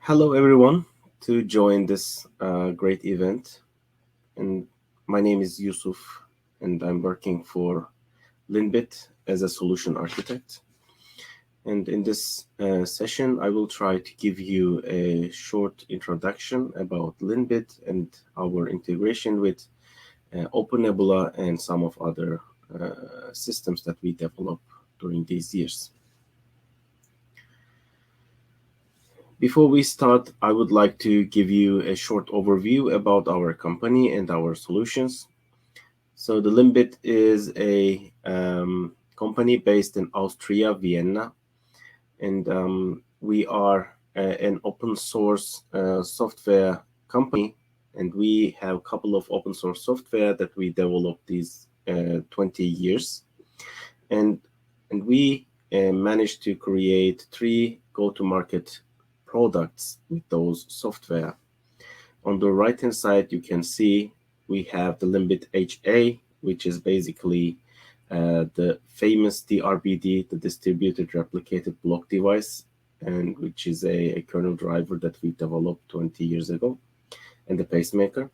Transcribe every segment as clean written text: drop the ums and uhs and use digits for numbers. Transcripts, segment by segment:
Hello, everyone, to join this great event. And my name is Yusuf, and I'm working for LINBIT as a solution architect. And in this session, I will try to give you a short introduction about LINBIT and our integration with OpenNebula and some of other systems that we developed during these years. Before we start, I would like to give you a short overview about our company and our solutions. So the LINBIT is a company based in Austria, Vienna, and we are an open source software company, and we have a couple of open source software that we developed these 20 years, and we managed to create 3 go-to-market products with those software. On the right hand side, you can see we have the LINBIT HA, which is basically the famous DRBD, the distributed replicated block device, and which is a kernel driver that we developed 20 years ago, and the pacemaker.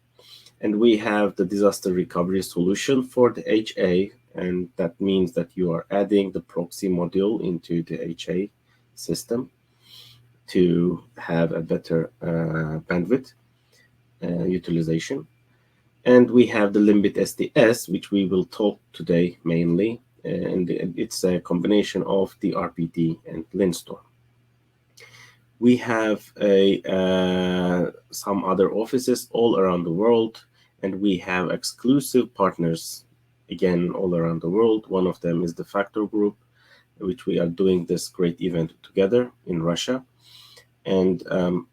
And we have the disaster recovery solution for the HA, and that means that you are adding the proxy module into the HA system to have a better bandwidth utilization. And we have the LINBIT SDS, which we will talk today mainly, and it's a combination of the RPD and LINSTOR. We have some other offices all around the world, and we have exclusive partners, again, all around the world. One of them is the Factor Group, which we are doing this great event together in Russia. And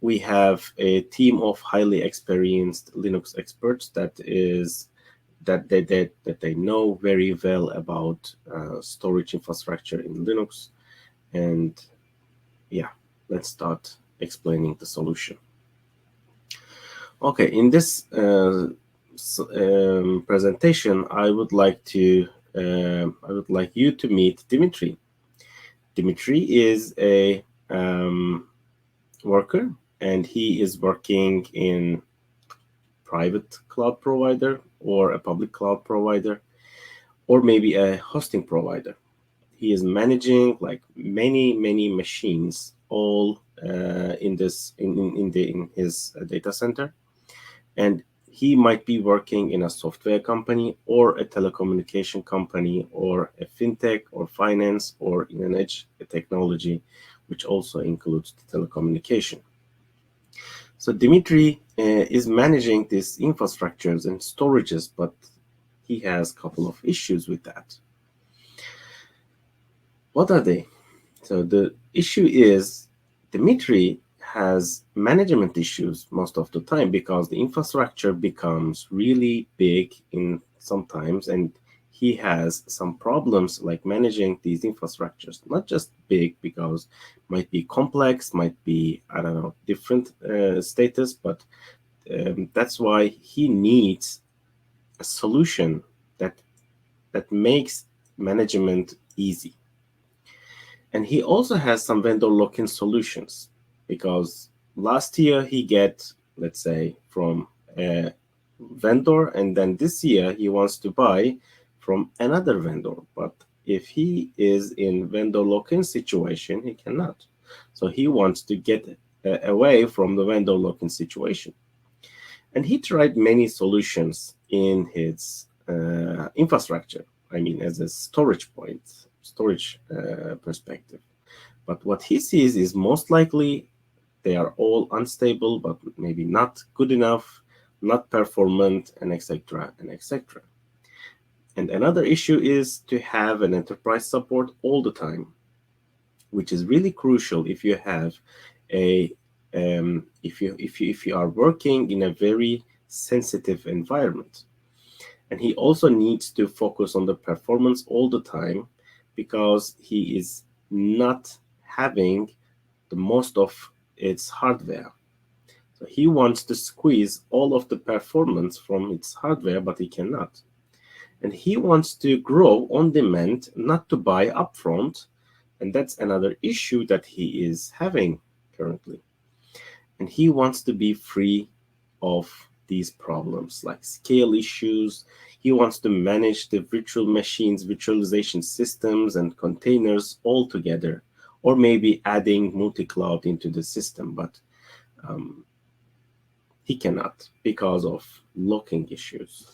we have a team of highly experienced Linux experts that they know very well about storage infrastructure in Linux. And yeah, let's start explaining the solution. Okay, in this presentation, I would like you to meet Dimitri. Dimitri is a worker, and he is working in private cloud provider or a public cloud provider, or maybe a hosting provider. He is managing like many machines all in his data center, and he might be working in a software company or a telecommunication company or a fintech or finance or in an edge technology, which also includes the telecommunication. So Dimitri is managing these infrastructures and storages, but he has a couple of issues with that. What are they? So the issue is Dimitri has management issues most of the time because the infrastructure becomes really big in sometimes, and he has some problems like managing these infrastructures, not just big because might be complex, might be, I don't know, different status, but that's why he needs a solution that makes management easy. And he also has some vendor lock-in solutions because last year he get, let's say, from a vendor, and then this year he wants to buy from another vendor, but if he is in vendor lock-in situation, he cannot. So he wants to get away from the vendor lock-in situation. And he tried many solutions in his infrastructure, I mean, as a storage perspective. But what he sees is most likely they are all unstable, but maybe not good enough, not performant, and etc. and etc. And another issue is to have an enterprise support all the time, which is really crucial if you have a if you are working in a very sensitive environment. And he also needs to focus on the performance all the time because he is not having the most of its hardware. So he wants to squeeze all of the performance from its hardware, but he cannot. And he wants to grow on demand, not to buy upfront. And that's another issue that he is having currently. And he wants to be free of these problems like scale issues. He wants to manage the virtual machines, virtualization systems, and containers all together, or maybe adding multi-cloud into the system, but he cannot because of locking issues.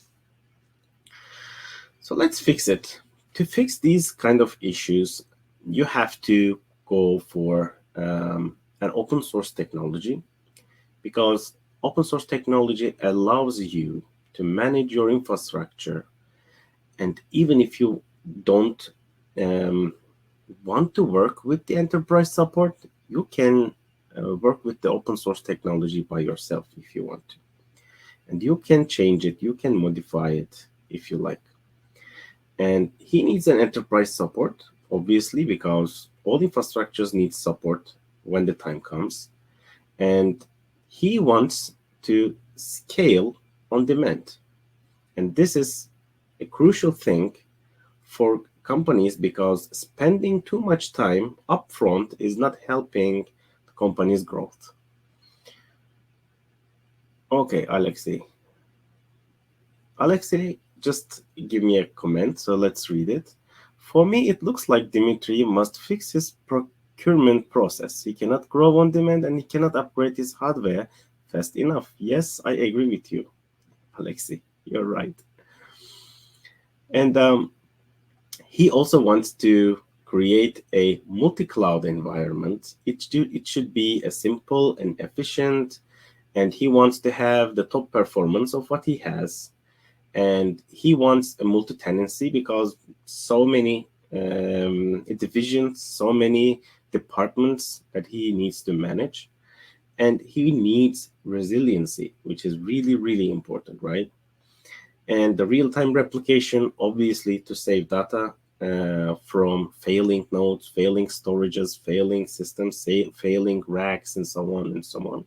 So let's fix it. To fix these kind of issues, you have to go for an open source technology, because open source technology allows you to manage your infrastructure. And even if you don't want to work with the enterprise support, you can work with the open source technology by yourself if you want to. And you can change it, you can modify it if you like. And he needs an enterprise support, obviously, because all infrastructures need support when the time comes. And he wants to scale on demand. And this is a crucial thing for companies, because spending too much time upfront is not helping the company's growth. Okay, Alexei. Alexei just give me a comment, so let's read it. For me, it looks like Dimitri must fix his procurement process. He cannot grow on demand, and he cannot upgrade his hardware fast enough. Yes, I agree with you, Alexei. You're right. And he also wants to create a multi-cloud environment. It should be a simple and efficient, and he wants to have the top performance of what he has. And he wants a multi-tenancy, because so many divisions, so many departments that he needs to manage. And he needs resiliency, which is really, really important, right? And the real-time replication, obviously, to save data from failing nodes, failing storages, failing systems, failing racks, and so on and so on.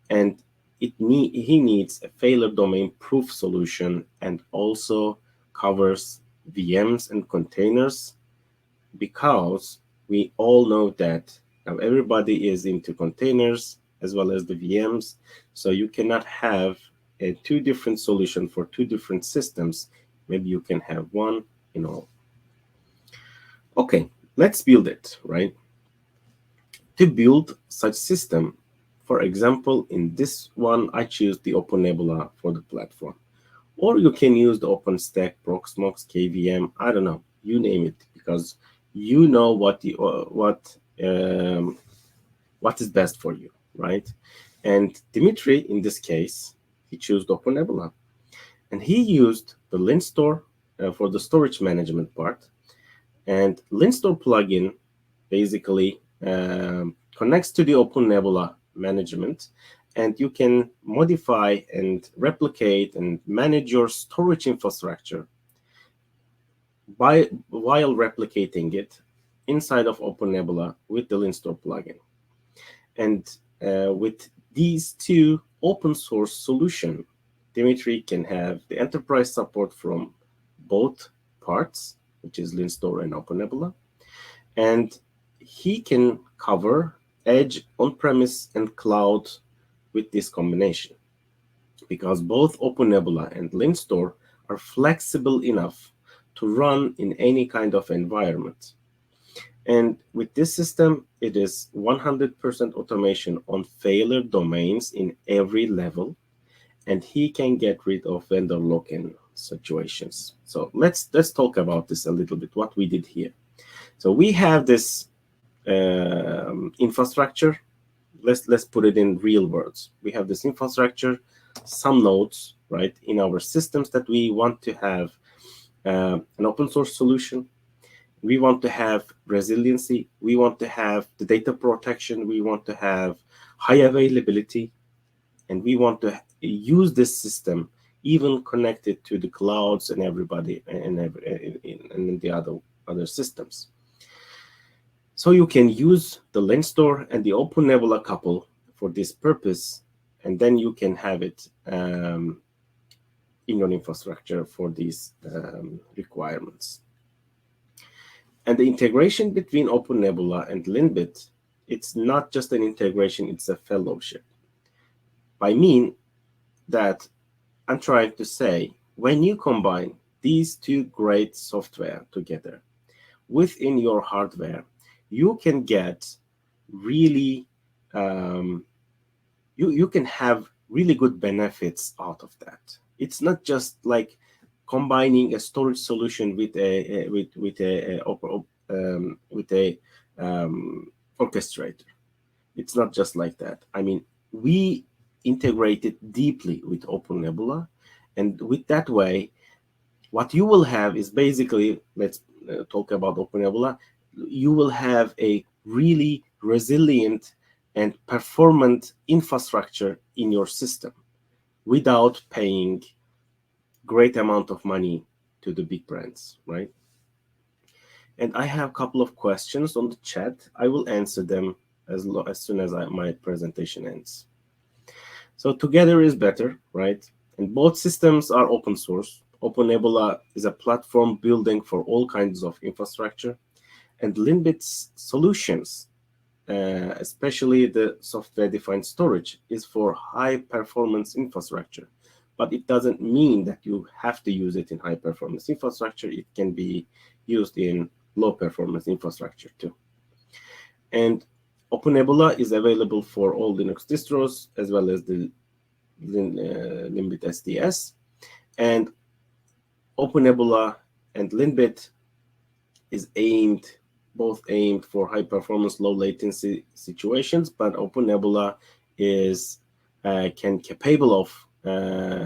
And he needs a failure domain proof solution, and also covers VMs and containers, because we all know that now everybody is into containers as well as the VMs. So you cannot have two different solutions for two different systems. Maybe you can have one in all. Okay, let's build it, right? To build such system, for example, in this one, I choose the OpenNebula for the platform. Or you can use the OpenStack, Proxmox, KVM, I don't know, you name it, because you know what is best for you, right? And Dimitri, in this case, he chose the OpenNebula. And he used the LinStore for the storage management part. And LinStore plugin basically connects to the OpenNebula management, and you can modify and replicate and manage your storage infrastructure while replicating it inside of OpenNebula with the LinStore plugin. And with these two open source solutions, Dimitri can have the enterprise support from both parts, which is LinStore and OpenNebula, and he can cover edge, on-premise, and cloud with this combination, because both OpenNebula and LinStore are flexible enough to run in any kind of environment. And with this system, it is 100% automation on failure domains in every level, and he can get rid of vendor lock-in situations. So let's talk about this a little bit, what we did here. So we have this infrastructure. Let's put it in real words. We have this infrastructure, some nodes, right, in our systems that we want to have an open source solution. We want to have resiliency. We want to have the data protection. We want to have high availability. And we want to use this system even connected to the clouds and everybody and the other systems. So you can use the LinStore and the OpenNebula couple for this purpose, and then you can have it in your infrastructure for these requirements. And the integration between OpenNebula and LINBIT, it's not just an integration, it's a fellowship. by mean that I'm trying to say, when you combine these two great software together within your hardware, you can get really, you can have really good benefits out of that. It's not just like combining a storage solution with a orchestrator. It's not just like that. I mean, we integrated deeply with OpenNebula, and with that way, what you will have is basically, let's talk about OpenNebula, you will have a really resilient and performant infrastructure in your system without paying great amount of money to the big brands, right? And I have a couple of questions on the chat. I will answer them as soon as my presentation ends. So together is better, right? And both systems are open source. OpenNebula is a platform building for all kinds of infrastructure. And LINBIT's solutions, especially the software-defined storage, is for high-performance infrastructure. But it doesn't mean that you have to use it in high-performance infrastructure. It can be used in low-performance infrastructure too. And OpenNebula is available for all Linux distros, as well as the LINBIT SDS. And OpenNebula and LINBIT is both aimed for high performance, low latency situations, but OpenNebula is capable of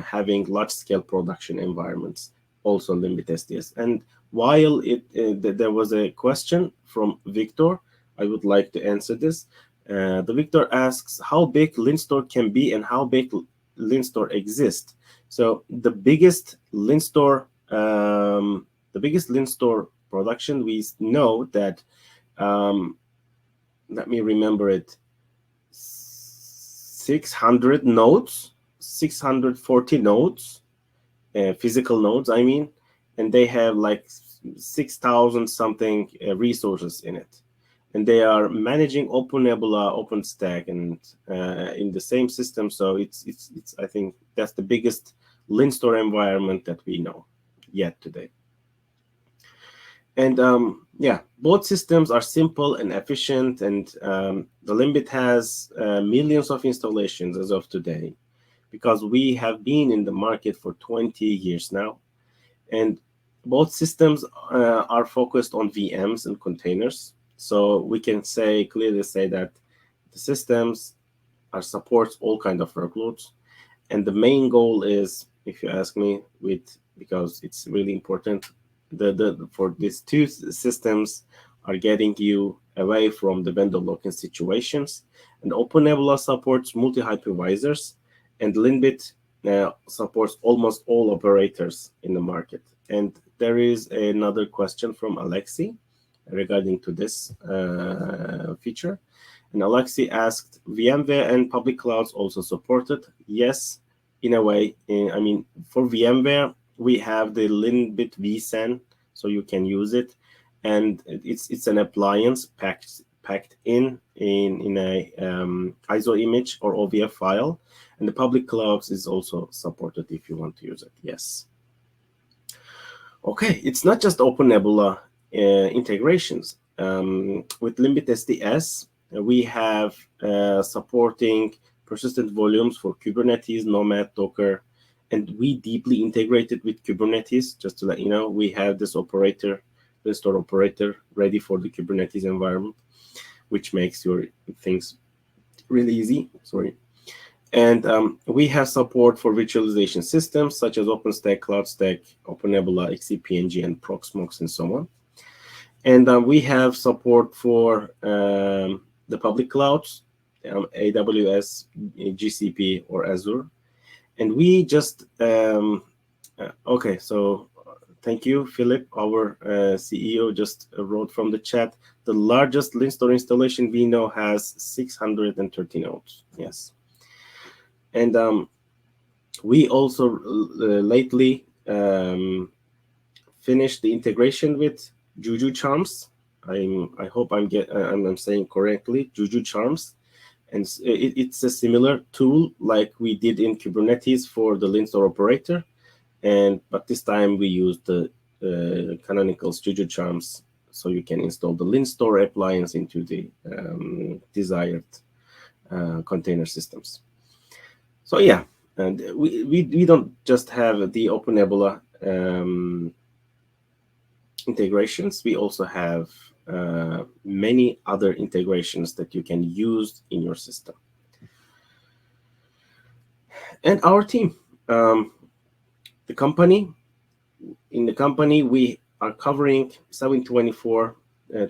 having large scale production environments, also LINBIT SDS. And while there was a question from Victor, I would like to answer this. The Victor asks how big LINSTOR can be and how big LINSTOR exists. So the biggest LINSTOR production, we know that, let me remember it, 600 nodes, 640 nodes, physical nodes, I mean, and they have like 6,000 something resources in it. And they are managing OpenNebula, OpenStack, and in the same system. So it's I think that's the biggest LINSTOR environment that we know yet today. And yeah, both systems are simple and efficient, and the LINBIT has millions of installations as of today, because we have been in the market for 20 years now. And both systems are focused on VMs and containers. So we can clearly say that the systems supports all kinds of workloads. And the main goal is, if you ask me, because it's really important, for these two systems are getting you away from the vendor lock-in situations. And OpenNebula supports multi-hypervisors, and LINBIT supports almost all operators in the market. And there is another question from Alexi regarding to this feature. And Alexi asked, VMware and public clouds also supported? Yes, in a way. I mean, for VMware, we have the LINBIT vSAN, so you can use it. And it's an appliance packed in a ISO image or OVF file. And the public clouds is also supported if you want to use it. Yes. Okay, it's not just OpenNebula integrations. With LINBIT SDS, we have supporting persistent volumes for Kubernetes, Nomad, Docker, and we deeply integrated with Kubernetes. Just to let you know, we have this operator, the store operator, ready for the Kubernetes environment, which makes your things really easy. Sorry. And we have support for virtualization systems such as OpenStack, CloudStack, OpenNebula, XCPNG, and Proxmox, and so on. And we have support for the public clouds, AWS, GCP, or Azure. And we just, okay, so thank you, Philip, our CEO, just wrote from the chat, the largest LINSTOR installation we know has 630 nodes. Yes. And we also lately finished the integration with Juju Charms. I hope I'm saying correctly, Juju Charms. And it's a similar tool like we did in Kubernetes for the LINSTOR operator, but this time we use the canonical Studio Charms, so you can install the LINSTOR appliance into the desired container systems. So yeah, and we don't just have the OpenNebula integrations. We also have many other integrations that you can use in your system. And our team, the company. In the company, we are covering 724,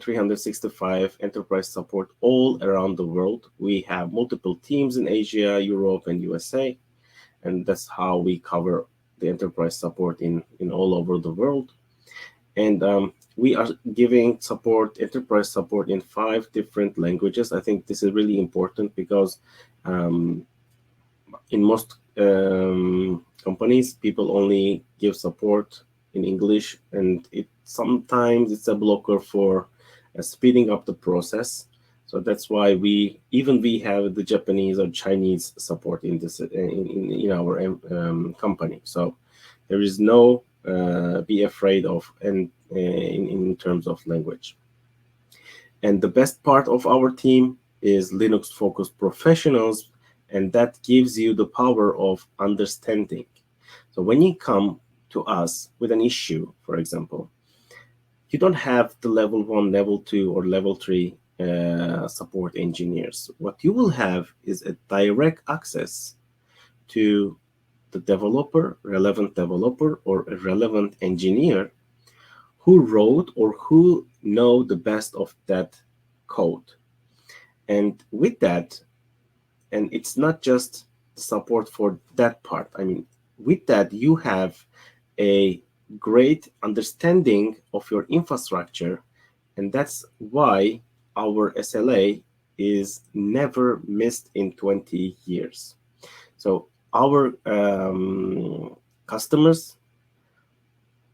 365 enterprise support all around the world. We have multiple teams in Asia, Europe, and USA, and that's how we cover the enterprise support in all over the world. And we are giving support, enterprise support, in 5 different languages. I think this is really important because in most companies, people only give support in English, and sometimes it's a blocker for speeding up the process. So that's why we have the Japanese or Chinese support in this in our company. So there is no be afraid of in terms of language. And the best part of our team is Linux-focused professionals, and that gives you the power of understanding. So when you come to us with an issue, for example, you don't have the level 1, level 2, or level 3 support engineers. What you will have is a direct access to the developer, relevant developer, or a relevant engineer who wrote or who know the best of that code. And with that, and it's not just support for that part. I mean, with that, you have a great understanding of your infrastructure, and that's why our SLA is never missed in 20 years. So our customers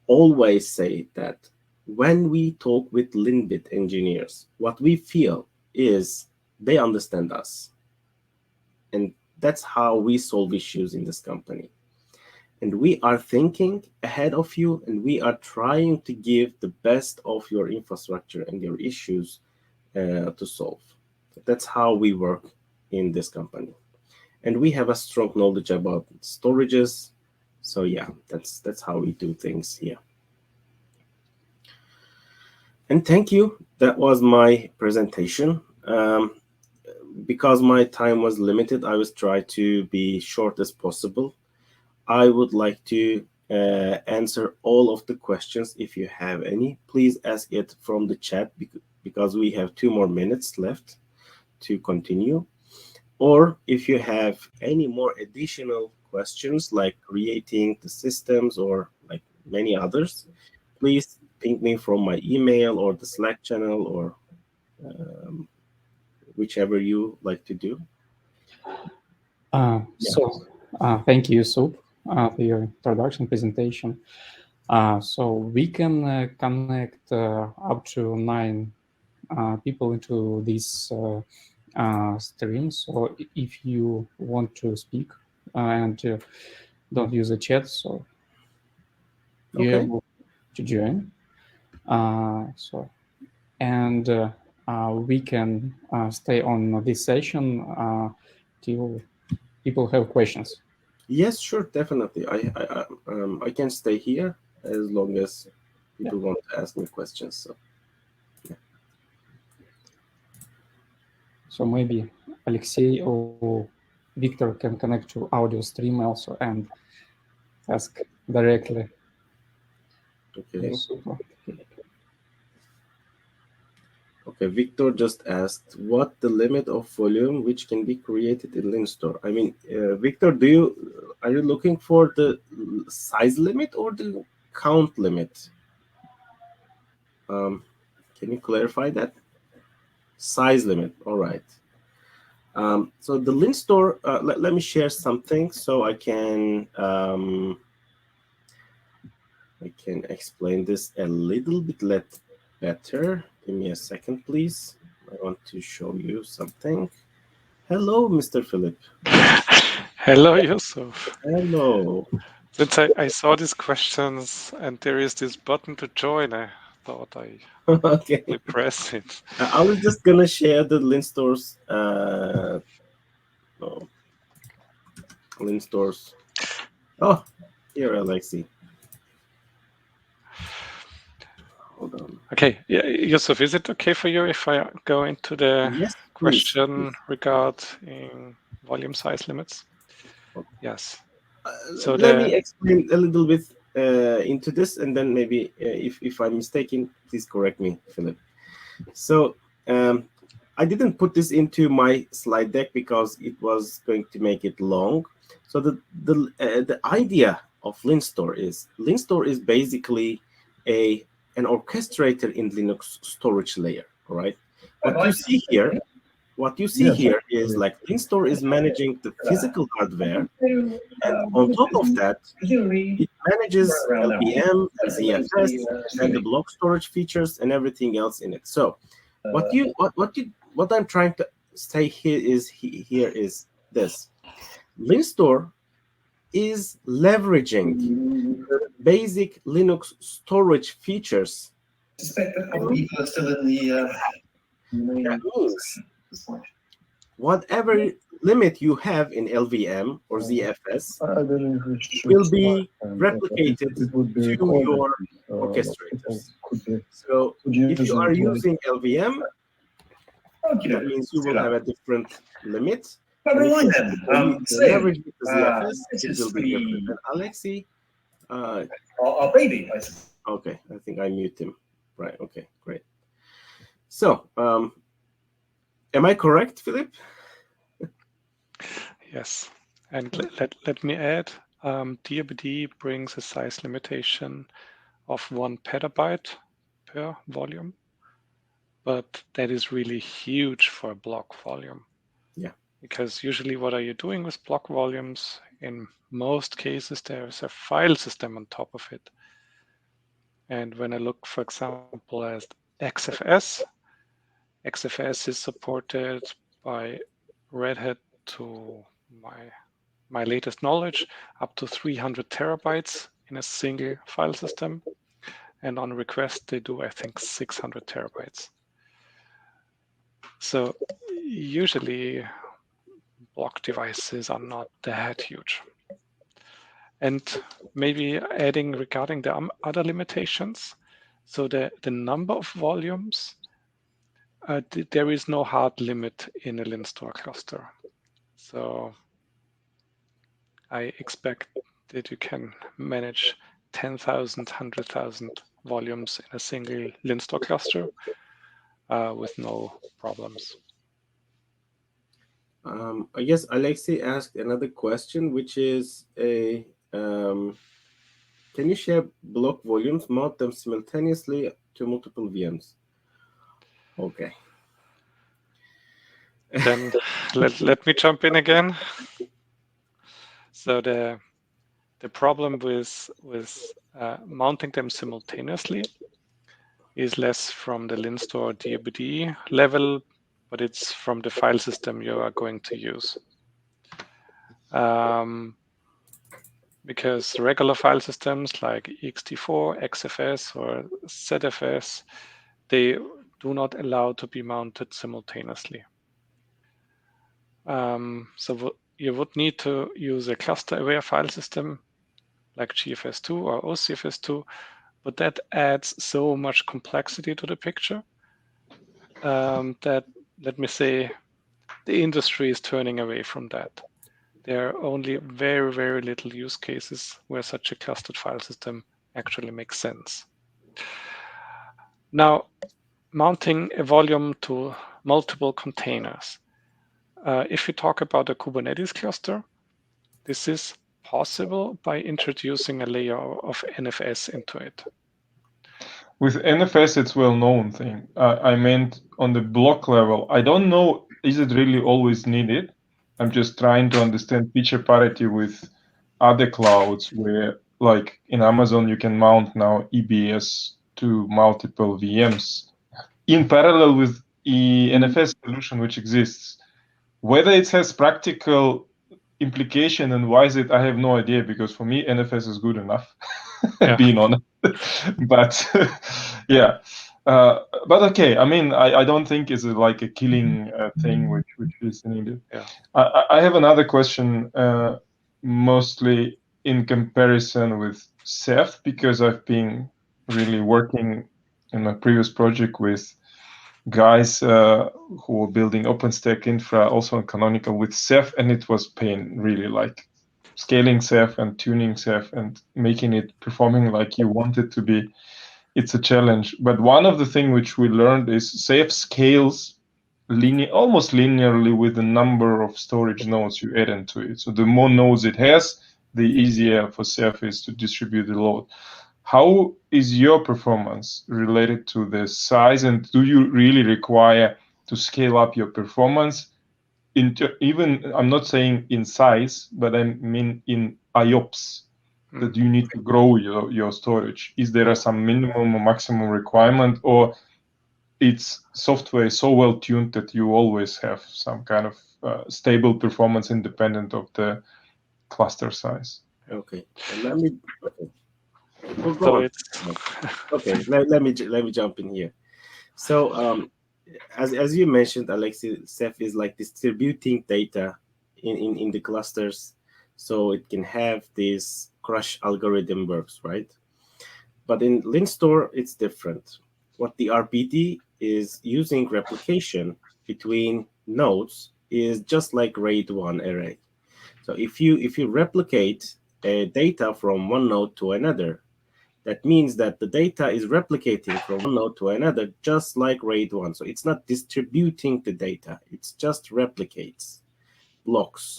always say that when we talk with LINBIT engineers, what we feel is they understand us. And that's how we solve issues in this company. And we are thinking ahead of you, and we are trying to give the best of your infrastructure and your issues to solve. That's how we work in this company. And we have a strong knowledge about storages. So yeah, that's how we do things here. And thank you. That was my presentation. Because my time was limited, I was trying to be short as possible. I would like to answer all of the questions. If you have any, please ask it from the chat, because we have 2 more minutes left to continue. Or if you have any more additional questions, like creating the systems or like many others, please ping me from my email or the Slack channel, or whichever you like to do. Thank you, Yusuf, for your introduction presentation. So we can connect up to 9 people into this stream. So if you want to speak and don't use the chat, so you're able to join. We can stay on this session till people have questions. Yes, sure, definitely. I can stay here as long as people want to ask me questions. So, yeah. So maybe Alexei or Victor can connect to audio stream also and ask directly. Okay. Super. Okay, Victor just asked what the limit of volume which can be created in LINSTOR. I mean, Victor, are you looking for the size limit or the count limit? Can you clarify that? Size limit. All right. So the LINSTOR, let me share something so I can explain this a little bit better. Give me a second, please. I want to show you something. Hello, Mr. Philip. Hello, Yusuf. Hello. Since I saw these questions and there is this button to join, I thought I Okay. would press it. I was just gonna share the LINSTOR's LINSTOR's. Oh, here, Alexi. Hold on. Okay, yeah, Yusuf, is it okay for you if I go into the Yes, question please. regarding volume size limits? Okay. Yes. So let me explain a little bit into this, and then maybe if I'm mistaken, please correct me, Philip. So I didn't put this into my slide deck because it was going to make it long. So the idea of LINSTOR is basically an orchestrator in Linux storage layer. All right. What you see here is like LINSTOR is managing the physical hardware, and on top of that, it manages LVM, ZFS, and the block storage features and everything else in it. So what I'm trying to say here is this: LINSTOR is leveraging basic Linux storage features. People are still in the That means whatever limit you have in LVM or ZFS will be replicated to your orchestrators. So if you are using LVM, that means you will have a different limit. Never mind then. Leverage with the ZFS, it will be different. And Alexi, our baby. Okay, I think I mute him. Right. Okay, great. So, am I correct, Philip? Yes, and let me add, DRBD brings a size limitation of 1 petabyte per volume, but that is really huge for a block volume. Yeah. Because usually what are you doing with block volumes? In most cases, there's a file system on top of it. And when I look, for example, at XFS is supported by Red Hat to my latest knowledge, up to 300 terabytes in a single file system. And on request, they do, I think, 600 terabytes. So usually block devices are not that huge. And maybe adding regarding the other limitations. So the number of volumes, there is no hard limit in a LINSTOR cluster. So I expect that you can manage 10,000, 100,000 volumes in a single LINSTOR cluster with no problems. I guess Alexei asked another question, which is can you share block volumes, mount them simultaneously to multiple VMs? Okay. Then let me jump in again. So the problem with mounting them simultaneously is less from the LINSTOR DRBD level, but it's from the file system you are going to use. Because regular file systems like ext4, XFS, or ZFS, they do not allow to be mounted simultaneously. So you would need to use a cluster-aware file system like GFS2 or OCFS2, but that adds so much complexity to the picture that, let me say, the industry is turning away from that. There are only very, very little use cases where such a clustered file system actually makes sense. Now, mounting a volume to multiple containers. If you talk about a Kubernetes cluster, this is possible by introducing a layer of NFS into it. With NFS, it's well-known thing. I meant on the block level. I don't know, is it really always needed? I'm just trying to understand feature parity with other clouds where, like in Amazon, you can mount now EBS to multiple VMs in parallel with the NFS solution which exists. Whether it has practical implication and why is it, I have no idea, because for me NFS is good enough. Being honest. But yeah, but okay, I mean, I don't think it's like a killing thing which is needed. I have another question, mostly in comparison with Ceph, because I've been really working in my previous project with guys who were building OpenStack infra, also in Canonical with Ceph, and it was pain, really, like scaling Ceph and tuning Ceph and making it performing like you want it to be. It's a challenge. But one of the things which we learned is Ceph scales almost linearly with the number of storage nodes you add into it. So the more nodes it has, the easier for Ceph is to distribute the load. How is your performance related to the size, and do you really require to scale up your performance? Even, I'm not saying in size, but I mean in IOPS, that you need to grow your storage. Is there some minimum or maximum requirement, or its software so well tuned that you always have some kind of stable performance independent of the cluster size? Okay, let me. Okay. Well, go So on. it's Okay. Let me jump in here. So as you mentioned, Alexei, Ceph is like distributing data in the clusters, so it can have this crush algorithm works, right? But in LINSTOR, it's different. What the RPD is using replication between nodes is just like RAID 1 array. So if you replicate data from one node to another, that means that the data is replicating from one node to another, just like RAID 1. So it's not distributing the data; it's just replicates blocks.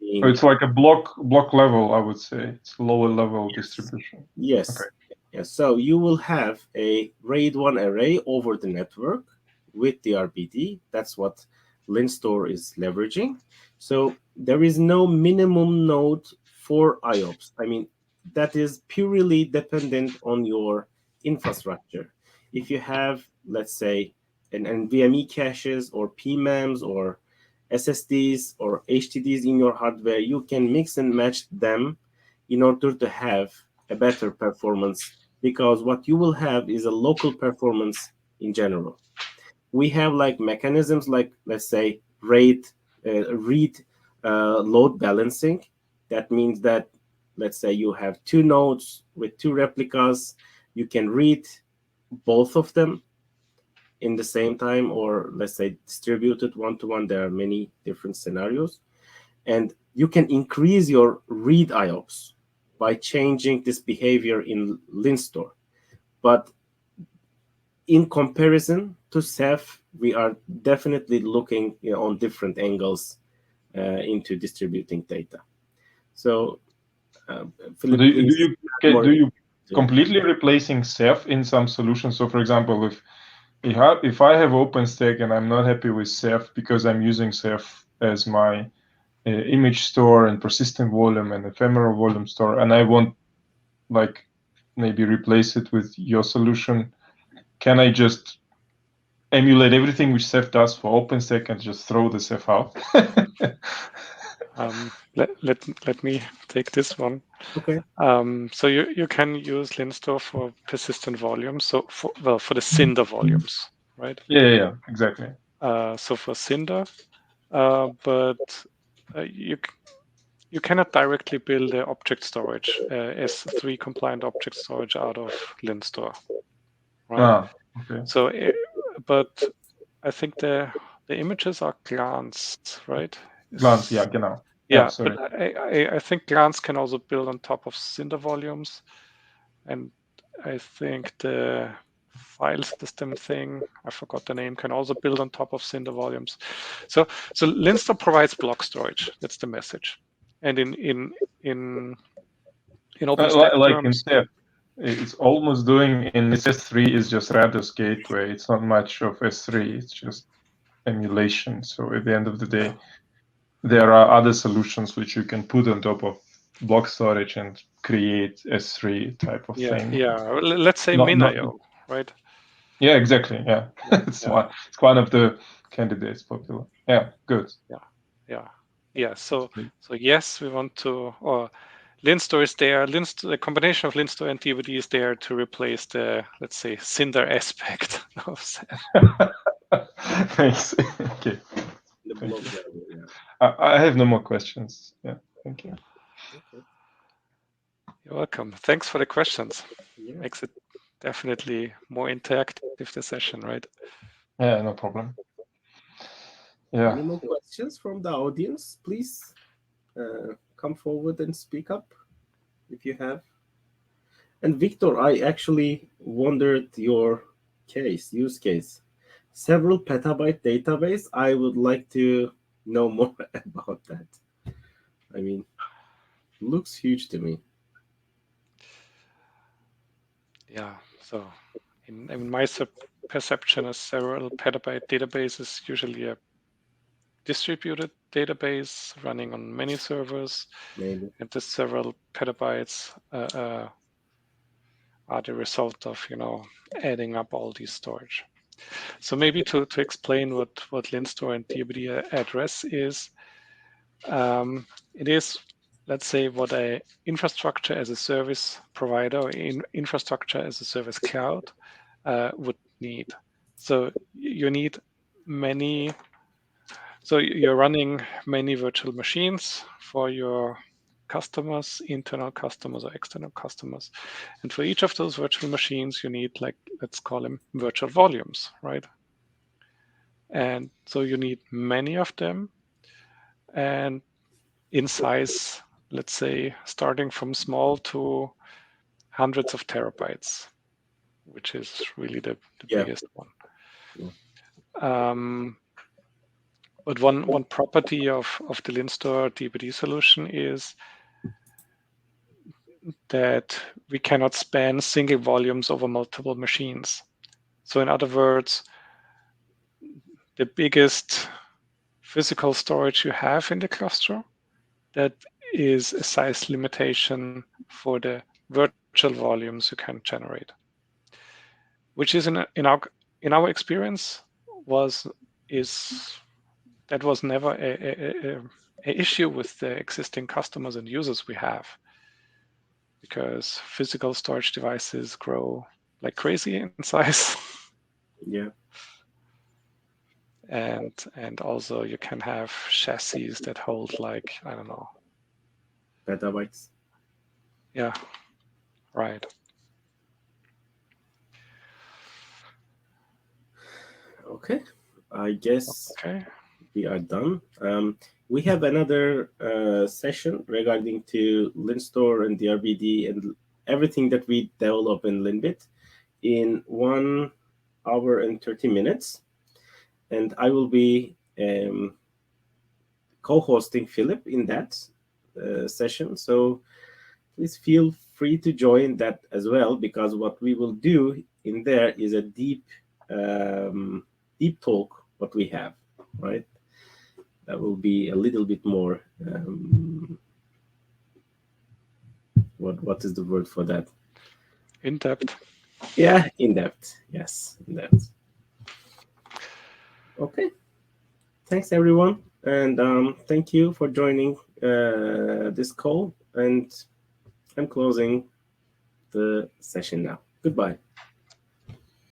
It's like a block level, I would say. It's lower level distribution. Yes. Okay. Yes. So you will have a RAID 1 array over the network with the RPD. That's what LINSTOR is leveraging. So there is no minimum node for IOPS. I mean, that is purely dependent on your infrastructure. If you have, let's say, an NVMe caches or PMAMs or SSDs or HDDs in your hardware, you can mix and match them in order to have a better performance, because what you will have is a local performance in general. We have like mechanisms like, let's say, read load balancing. That means that, let's say, you have two nodes with two replicas. You can read both of them in the same time, or let's say distributed one-to-one. There are many different scenarios. And you can increase your read IOPS by changing this behavior in LINSTOR. But in comparison to Ceph, we are definitely looking on different angles into distributing data. So, Philip, do you completely replacing Ceph in some solutions? So, for example, if I have OpenStack and I'm not happy with Ceph because I'm using Ceph as my image store and persistent volume and ephemeral volume store, and I want like maybe replace it with your solution, can I just emulate everything which Ceph does for OpenStack and just throw the Ceph out? let me take this one. Okay. So you can use LINSTOR for persistent volumes. So for the Cinder volumes, right? Yeah, exactly. So for Cinder, but you cannot directly build an object storage, S3 compliant object storage out of LINSTOR, right? Okay. So, but I think the images are glanced, right? Glance, yeah, genau. Yeah, sorry. but I think Glance can also build on top of Cinder volumes, and I think the file system thing, I forgot the name, can also build on top of Cinder volumes. So LINSTOR provides block storage. That's the message. And in OpenStack like terms, in Ceph, it's almost doing in S3 is just Rados gateway. It's not much of S3. It's just emulation. So at the end of the day, there are other solutions which you can put on top of block storage and create S3 type of thing. Yeah. Let's say MinIO, right? Yeah, exactly. Yeah, it's one of the candidates popular. Yeah, good. Yeah. Yeah. So yes, we want to, or LINSTOR is there. The combination of LINSTOR and DBD is there to replace the, let's say, Cinder aspect of that. Thanks. Okay. The Thank blog you. level, yeah. I have no more questions. Yeah. Thank you. Okay. You're welcome. Thanks for the questions. Yeah. Makes it definitely more interactive, the session, right? Yeah, no problem. Yeah. Any more questions from the audience? Please come forward and speak up if you have. And Victor, I actually wondered your use case. Several petabyte database. I would like to know more about that. I mean, looks huge to me. Yeah. So in my perception, a several petabyte database is usually a distributed database running on many servers. Maybe. And the several petabytes are the result of, adding up all these storage. So maybe to explain what LINSTOR and DBD address is, it is, let's say, what a infrastructure as a service provider, infrastructure as a service cloud would need. So you need many, so you're running many virtual machines for your customers, internal customers or external customers. And for each of those virtual machines, you need, like, let's call them virtual volumes, right? And so you need many of them, and in size, let's say, starting from small to hundreds of terabytes, which is really the biggest one. Yeah. But one property of the LINSTOR DBD solution is that we cannot span single volumes over multiple machines. So in other words, the biggest physical storage you have in the cluster, that is a size limitation for the virtual volumes you can generate, which is in our experience was never a issue with the existing customers and users we have, because physical storage devices grow like crazy in size. Yeah. And also you can have chassis that hold, like, I don't know, Petabytes. Yeah, right. Okay, I guess Okay. we are done. We have another session regarding to LINSTOR and DRBD and everything that we develop in LINBIT in 1 hour and 30 minutes. And I will be co-hosting Philip in that session. So please feel free to join that as well, because what we will do in there is a deep talk what we have, right? That will be a little bit more, what is the word for that? In depth. Yeah, in depth. Yes, in depth. Okay. Thanks, everyone. And thank you for joining this call. And I'm closing the session now. Goodbye.